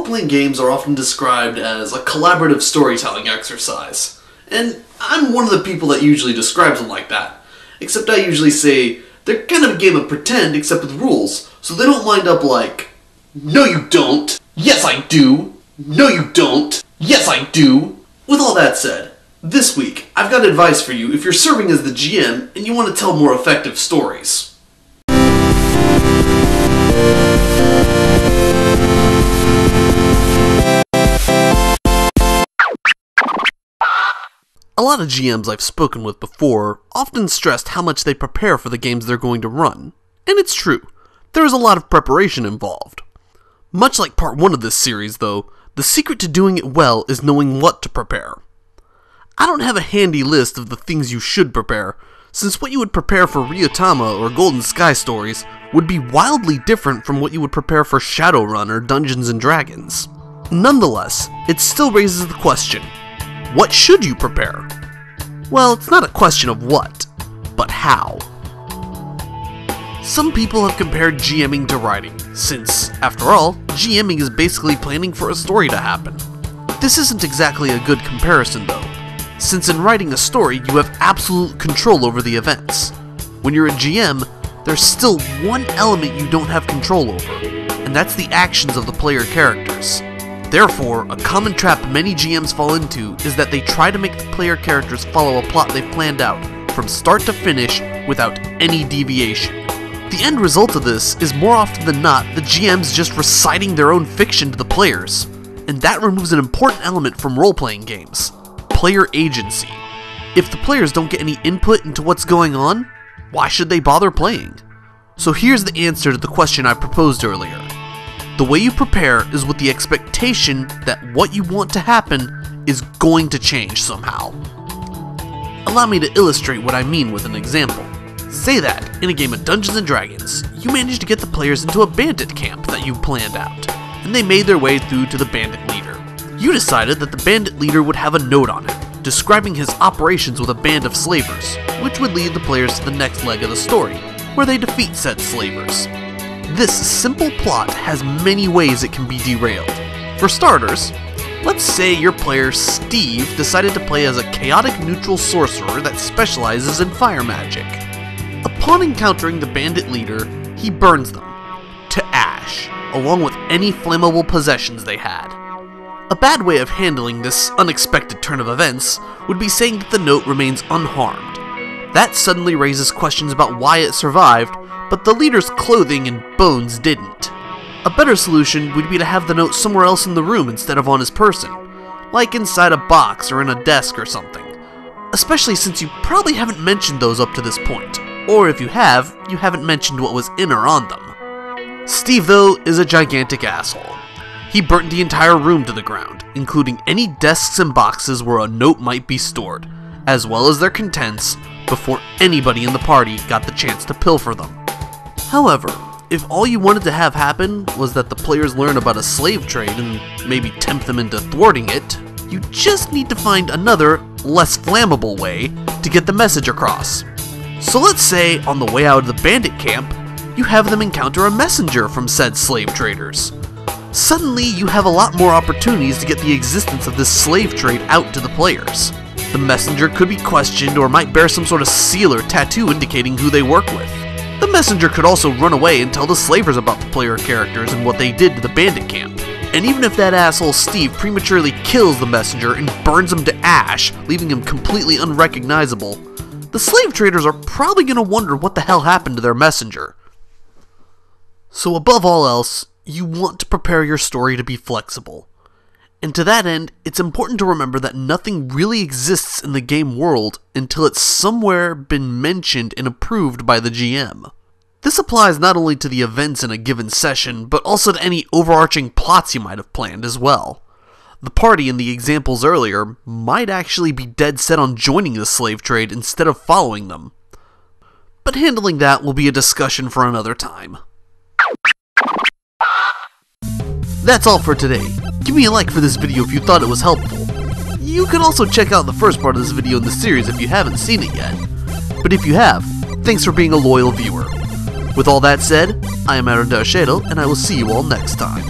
role-playing games are often described as a collaborative storytelling exercise, and I'm one of the people that usually describes them like that, except I usually say they're kind of a game of pretend except with rules, so they don't wind up like, "No you don't, yes I do, no you don't, yes I do." With all that said, this week I've got advice for you if you're serving as the GM and you want to tell more effective stories. A lot of GMs I've spoken with before often stressed how much they prepare for the games they're going to run. And it's true, there is a lot of preparation involved. Much like part 1 of this series though, the secret to doing it well is knowing what to prepare. I don't have a handy list of the things you should prepare, since what you would prepare for Ryutama or Golden Sky stories would be wildly different from what you would prepare for Shadowrun or Dungeons & Dragons. Nonetheless, it still raises the question, what should you prepare? Well, it's not a question of what, but how. Some people have compared GMing to writing, since, after all, GMing is basically planning for a story to happen. This isn't exactly a good comparison though, since in writing a story you have absolute control over the events. When you're a GM, there's still one element you don't have control over, and that's the actions of the player characters. Therefore, a common trap many GMs fall into is that they try to make the player characters follow a plot they've planned out, from start to finish, without any deviation. The end result of this is more often than not the GMs just reciting their own fiction to the players, and that removes an important element from role-playing games: player agency. If the players don't get any input into what's going on, why should they bother playing? So here's the answer to the question I proposed earlier. The way you prepare is with the expectation that what you want to happen is going to change somehow. Allow me to illustrate what I mean with an example. Say that, in a game of Dungeons & Dragons, you managed to get the players into a bandit camp that you planned out, and they made their way through to the bandit leader. You decided that the bandit leader would have a note on it, describing his operations with a band of slavers, which would lead the players to the next leg of the story, where they defeat said slavers. This simple plot has many ways it can be derailed. For starters, let's say your player Steve decided to play as a chaotic neutral sorcerer that specializes in fire magic. Upon encountering the bandit leader, he burns them to ash, along with any flammable possessions they had. A bad way of handling this unexpected turn of events would be saying that the note remains unharmed. That suddenly raises questions about why it survived, but the leader's clothing and bones didn't. A better solution would be to have the note somewhere else in the room instead of on his person, like inside a box or in a desk or something, especially since you probably haven't mentioned those up to this point, or if you haven't mentioned what was in or on them. Steve, though, is a gigantic asshole. He burnt the entire room to the ground, including any desks and boxes where a note might be stored, as well as their contents, before anybody in the party got the chance to pilfer them. However, if all you wanted to have happen was that the players learn about a slave trade and maybe tempt them into thwarting it, you just need to find another, less flammable way to get the message across. So let's say, on the way out of the bandit camp, you have them encounter a messenger from said slave traders. Suddenly, you have a lot more opportunities to get the existence of this slave trade out to the players. The messenger could be questioned or might bear some sort of seal or tattoo indicating who they work with. The messenger could also run away and tell the slavers about the player characters and what they did to the bandit camp. And even if that asshole Steve prematurely kills the messenger and burns him to ash, leaving him completely unrecognizable, the slave traders are probably going to wonder what the hell happened to their messenger. So above all else, you want to prepare your story to be flexible. And to that end, it's important to remember that nothing really exists in the game world until it's somewhere been mentioned and approved by the GM. This applies not only to the events in a given session, but also to any overarching plots you might have planned as well. The party in the examples earlier might actually be dead set on joining the slave trade instead of following them. But handling that will be a discussion for another time. That's all for today. Give me a like for this video if you thought it was helpful. You can also check out the first part of this video in the series if you haven't seen it yet. But if you have, thanks for being a loyal viewer. With all that said, I am Untitled Chapter, and I will see you all next time.